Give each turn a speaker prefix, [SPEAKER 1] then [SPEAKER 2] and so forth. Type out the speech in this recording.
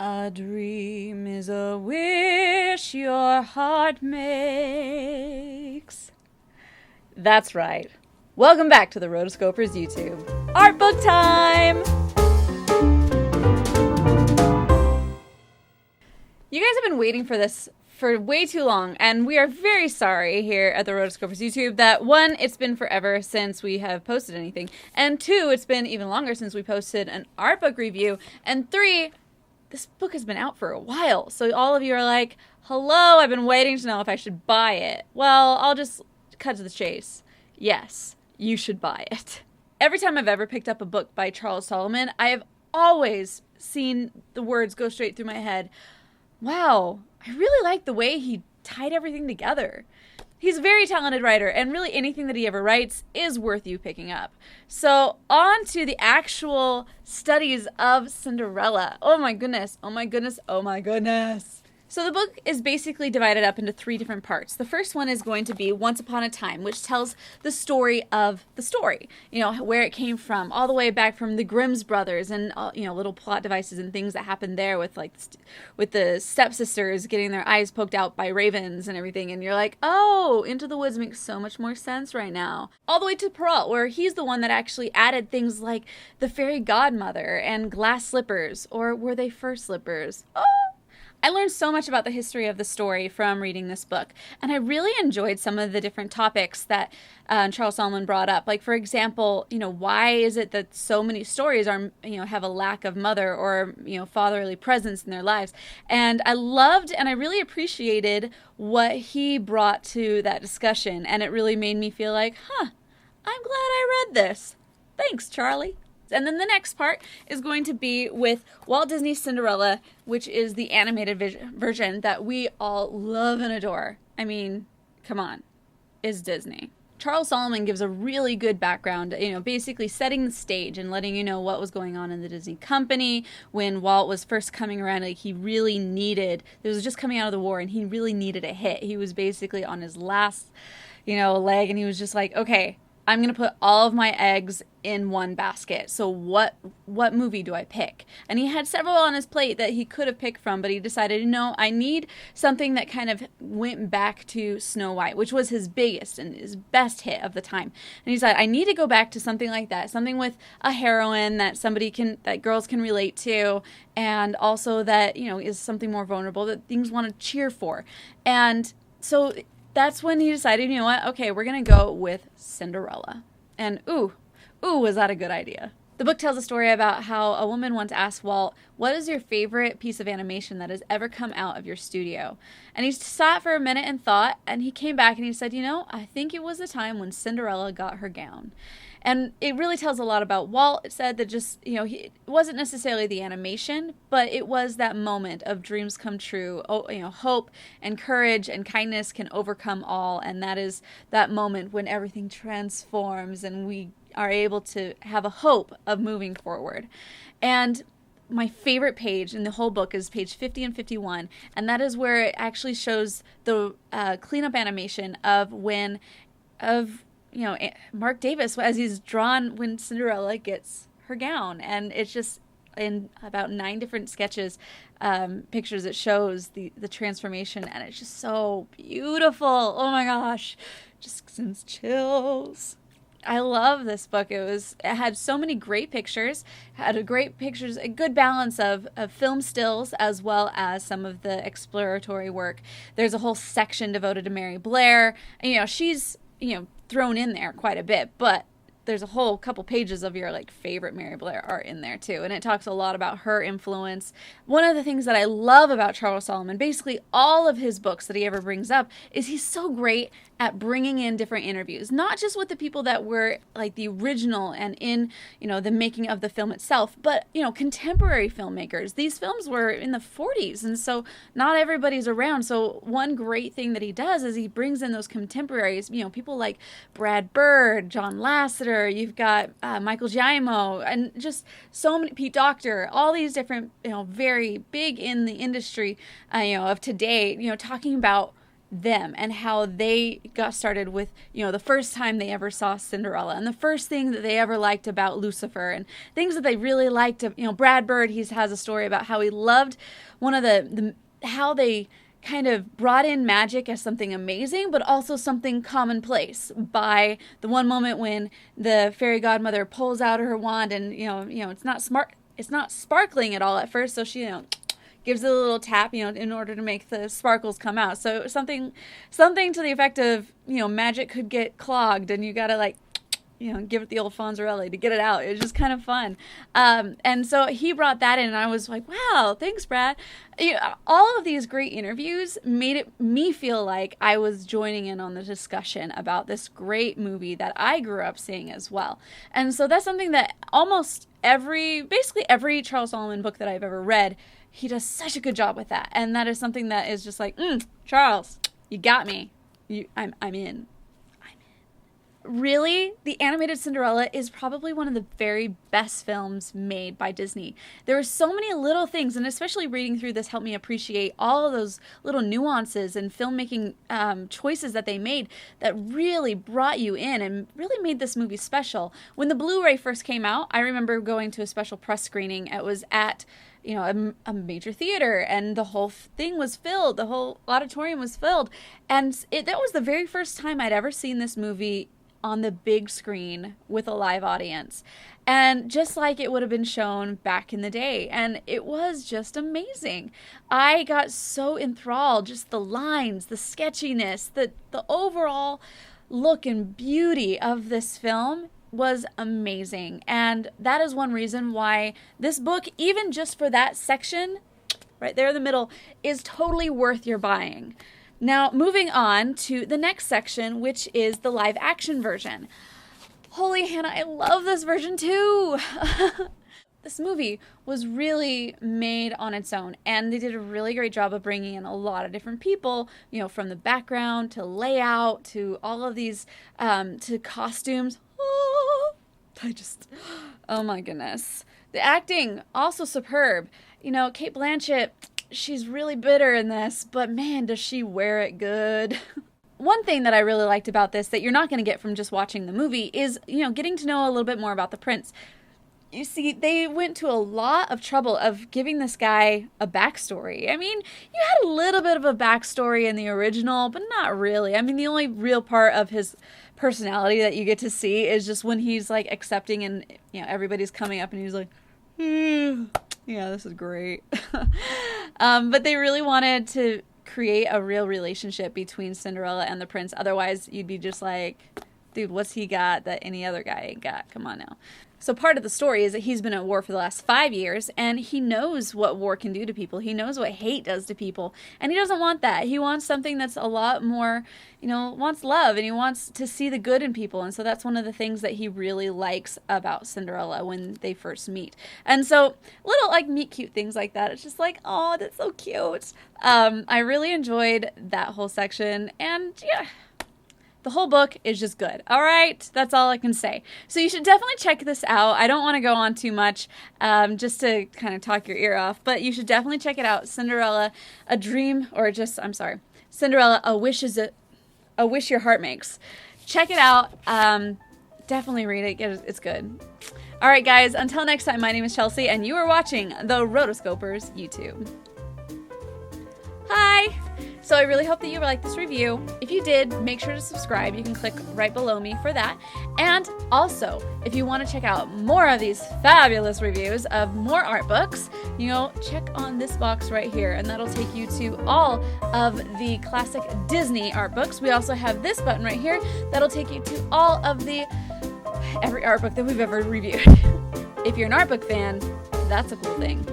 [SPEAKER 1] A dream is a wish your heart makes. That's right. Welcome back to the Rotoscopers YouTube. Art book time! You guys have been waiting for this for way too long, and we are very sorry here at the Rotoscopers YouTube that, one, it's been forever since we have posted anything, and two, it's been even longer since we posted an art book review, and three, this book has been out for a while, so all of you are like, hello, I've been waiting to know if I should buy it. Well, I'll just cut to the chase. Yes, you should buy it. Every time I've ever picked up a book by Charles Soloman, I have always seen the words go straight through my head. Wow, I really like the way he tied everything together. He's a very talented writer, and really anything that he ever writes is worth you picking up. So, on to the actual studies of Cinderella. Oh my goodness, oh my goodness, oh my goodness. So the book is basically divided up into three different parts. The first one is going to be Once Upon a Time, which tells the story of the story. You know, where it came from, all the way back from the Grimm's brothers and, you know, little plot devices and things that happened there with, like, with the stepsisters getting their eyes poked out by ravens and everything. And you're like, oh, Into the Woods makes so much more sense right now. All the way to Perrault, where he's the one that actually added things like the fairy godmother and glass slippers. Or were they fur slippers? Oh! I learned so much about the history of the story from reading this book, and I really enjoyed some of the different topics that Charles Soloman brought up. Like, for example, you know, why is it that so many stories are, you know, have a lack of mother or, you know, fatherly presence in their lives? And I loved and I really appreciated what he brought to that discussion, and it really made me feel like, huh, I'm glad I read this. Thanks, Charlie. And then the next part is going to be with Walt Disney's Cinderella, which is the animated version that we all love and adore. I mean, come on, it's Disney. Charles Soloman gives a really good background, you know, basically setting the stage and letting you know what was going on in the Disney company when Walt was first coming around. Like, he really needed, it was just coming out of the war and he really needed a hit. He was basically on his last, you know, leg, and he was just like, okay, I'm going to put all of my eggs in one basket. So what movie do I pick? And he had several on his plate that he could have picked from, but he decided, you know, I need something that kind of went back to Snow White, which was his biggest and his best hit of the time. And he said, I need to go back to something like that, something with a heroine that that girls can relate to, and also that, you know, is something more vulnerable that things want to cheer for. And so that's when he decided, you know what, okay, we're going to go with Cinderella. And was that a good idea? The book tells a story about how a woman once asked Walt, what is your favorite piece of animation that has ever come out of your studio? And he sat for a minute and thought, and he came back and he said, you know, I think it was the time when Cinderella got her gown. And it really tells a lot about Walt. It said that just, you know, it wasn't necessarily the animation, but it was that moment of dreams come true. Oh, you know, hope and courage and kindness can overcome all. And that is that moment when everything transforms and we are able to have a hope of moving forward. And my favorite page in the whole book is page 50 and 51. And that is where it actually shows the cleanup animation of you know, Mark Davis, as he's drawn when Cinderella gets her gown. And it's just in about 9 different sketches, pictures, it shows the transformation. And it's just so beautiful. Oh my gosh. Just sends chills. I love this book. It had so many great pictures, a good balance of film stills as well as some of the exploratory work. There's a whole section devoted to Mary Blair. And, you know, she's, you know, thrown in there quite a bit, but there's a whole couple pages of your like favorite Mary Blair art in there too, and it talks a lot about her influence. One of the things that I love about Charles Soloman, basically all of his books that he ever brings up, is he's so great at bringing in different interviews, not just with the people that were like the original and in, you know, the making of the film itself, but, you know, contemporary filmmakers. These films were in the 40s, and so not everybody's around. So one great thing that he does is he brings in those contemporaries, you know, people like Brad Bird, John Lasseter, you've got Michael Giaimo, and just so many, Pete Docter, all these different, you know, very big in the industry, you know, of today, you know, talking about them and how they got started with, the first time they ever saw Cinderella and the first thing that they ever liked about Lucifer and things that they really liked. Brad Bird, he has a story about how he loved one of how they kind of brought in magic as something amazing, but also something commonplace by the one moment when the fairy godmother pulls out her wand and, it's not sparkling at all at first. So she, gives it a little tap, in order to make the sparkles come out. So something to the effect of, magic could get clogged and you gotta give it the old Fonzarelli to get it out. It was just kind of fun. And so he brought that in and I was like, wow, thanks, Brad. All of these great interviews made me feel like I was joining in on the discussion about this great movie that I grew up seeing as well. And so that's something that basically every Charles Soloman book that I've ever read, he does such a good job with that. And that is something that is just like, Charles, you got me. I'm in. Really, the animated Cinderella is probably one of the very best films made by Disney. There are so many little things, and especially reading through this helped me appreciate all of those little nuances and filmmaking choices that they made that really brought you in and really made this movie special. When the Blu-ray first came out, I remember going to a special press screening. It was at a major theater, and the whole thing was filled. The whole auditorium was filled. And that was the very first time I'd ever seen this movie on the big screen with a live audience. And just like it would have been shown back in the day. And it was just amazing. I got so enthralled. Just the lines, the sketchiness, the overall look and beauty of this film was amazing. And that is one reason why this book, even just for that section right there in the middle, is totally worth your buying. Now, moving on to the next section, which is the live action version. Holy Hannah, I love this version too. This movie was really made on its own, and they did a really great job of bringing in a lot of different people, from the background to layout to all of these, to costumes. Oh my goodness. The acting, also superb. Cate Blanchett, she's really bitter in this, but man, does she wear it good. One thing that I really liked about this that you're not going to get from just watching the movie is, getting to know a little bit more about the prince. You see, they went to a lot of trouble of giving this guy a backstory. I mean, you had a little bit of a backstory in the original, but not really. I mean, the only real part of his personality that you get to see is just when he's like accepting and, everybody's coming up and he's like, yeah, this is great. But they really wanted to create a real relationship between Cinderella and the prince. Otherwise, you'd be just like, dude, what's he got that any other guy ain't got? Come on now. So part of the story is that he's been at war for the last 5 years, and he knows what war can do to people. He knows what hate does to people, and he doesn't want that. He wants something that's a lot more, wants love, and he wants to see the good in people. And so that's one of the things that he really likes about Cinderella when they first meet. And so little meet cute things like that. It's just like, oh, that's so cute. I really enjoyed that whole section, and yeah. The whole book is just good. All right, that's all I can say. So you should definitely check this out. I don't want to go on too much just to kind of talk your ear off, but you should definitely check it out. Cinderella, Cinderella, a wish your heart makes. Check it out. Definitely read it. It's good. All right, guys, until next time, my name is Chelsea, and you are watching the Rotoscopers YouTube. Hi! So I really hope that you liked this review. If you did, make sure to subscribe. You can click right below me for that. And also, if you want to check out more of these fabulous reviews of more art books, check on this box right here, and that'll take you to all of the classic Disney art books. We also have this button right here that'll take you to all of every art book that we've ever reviewed. If you're an art book fan, that's a cool thing.